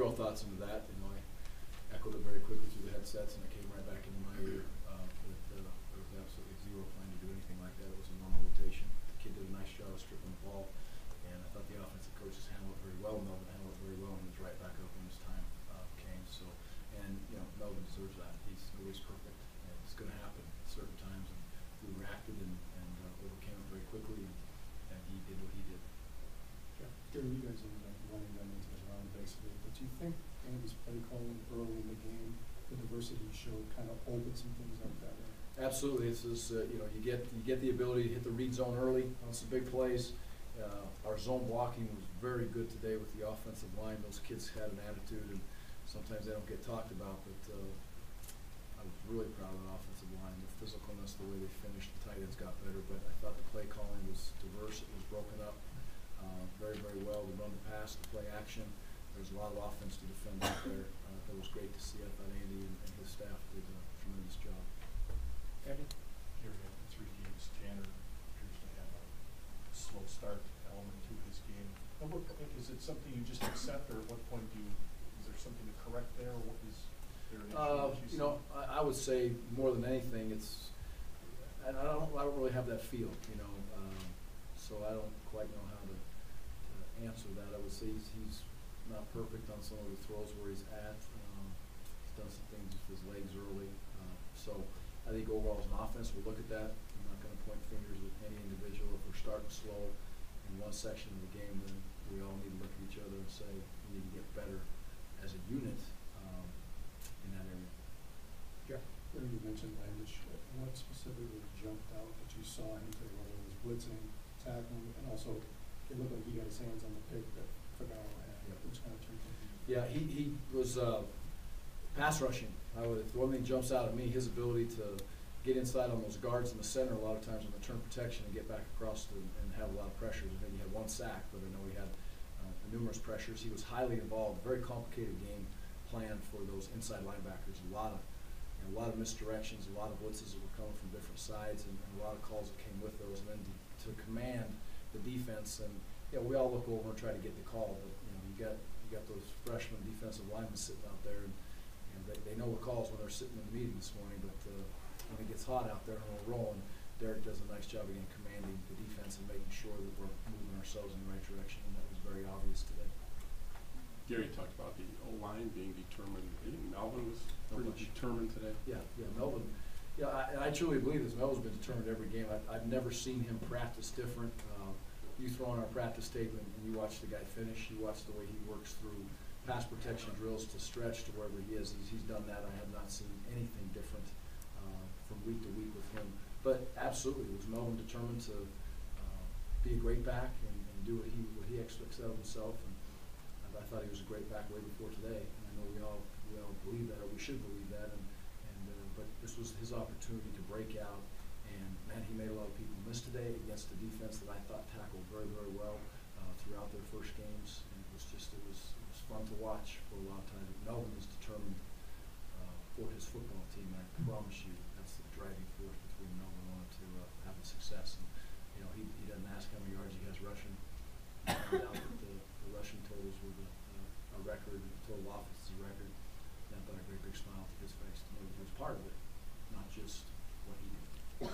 zero thoughts into that. You know, I echoed it very quickly through the headsets, and it came right back into my ear. There was absolutely zero plan to do anything like that. It was a normal rotation. The kid did a nice job of stripping the ball, and I thought the offensive coaches handled it very well. Melvin handled it very well, and he was right back up when his time came. So, and you know, Melvin deserves that. Nobody's perfect, and it's going to happen at certain times. And we reacted and overcame it very quickly, and he did what he did. Yeah. Gary, you guys ended up running them into the ground basically, but do you think Andy's play calling early in the game, the diversity he showed, kind of opened some things up that way? Absolutely. This is you know, you get the ability to hit the read zone early on some big plays. Our zone blocking was very good today with the offensive line. Those kids had an attitude, and sometimes they don't get talked about, but I was really proud of the offensive line, the physicalness, the way they finished. The tight ends got better, but I thought the play calling was diverse. It was broken up very, very well. The run, the pass, the play action. There's a lot of offense to defend out there. That was great to see. I thought Andy and his staff did a tremendous job. Andy? Gary, after 3 games, Tanner appears to have a slow start element to his game. Now, is it something you just accept, or at what point is there something to correct there, or what is there an issue? You know, I would say more than anything, it's, and I don't really have that feel, you know, so I don't quite know how to answer that. I would say he's not perfect on some of the throws where he's at. He's done some things with his legs early. So I think overall as an offense, we'll look at that. I'm not going to point fingers at any individual. If we're starting slow in one section of the game, then we all need to look at each other and say we need to get better as a unit in that area. Yeah. You mentioned language. What specifically jumped out that you saw him today, whether it was blitzing, tackling, and also it looked like he got his hands on the pick that Fagaro had, which kind of turned things. Yeah, he was pass rushing. The one thing that jumps out at me, his ability to get inside on those guards in the center a lot of times on the turn protection and get back across and have a lot of pressures. I think he had 1 sack, but I know he had numerous pressures. He was highly involved, very complicated game plan for those inside linebackers. A lot of misdirections, a lot of blitzes that were coming from different sides, and a lot of calls that came with those. And then to command the defense, and you know, we all look over and try to get the call, but you know, you got those freshman defensive linemen sitting out there, and they know the calls when they're sitting in the meeting this morning. But when it gets hot out there and we're rolling, Derek does a nice job again commanding the defense and making sure that we're moving ourselves in the right direction, and that was very obvious today. Gary talked about the O-line being determined. I think Melvin was pretty determined today. Yeah, Melvin. Yeah, I truly believe this. Melvin's been determined every game. I've never seen him practice different. You throw on our practice tape and you watch the guy finish. You watch the way he works through pass protection drills to stretch to wherever he is. He's done that. I have not seen anything different from week to week with him. But absolutely, was Melvin determined to be a great back and do what he expects out of himself. And I thought he was a great back way before today. And I know we all believe that, or we should believe that. But this was his opportunity to break out. And man, he made a lot of people miss today against a defense that I thought tackled very, very well throughout their first games. And it was fun to watch for a lot of time. Melvin was determined for his football team. I promise you, that's the driving force between Melvin wanted to have the success. And you know, he doesn't ask how many yards he has rushing. He found out that the rushing totals were a record, and the total offense is a record. That brought a great big smile to his face. He was part of it, not just what he did.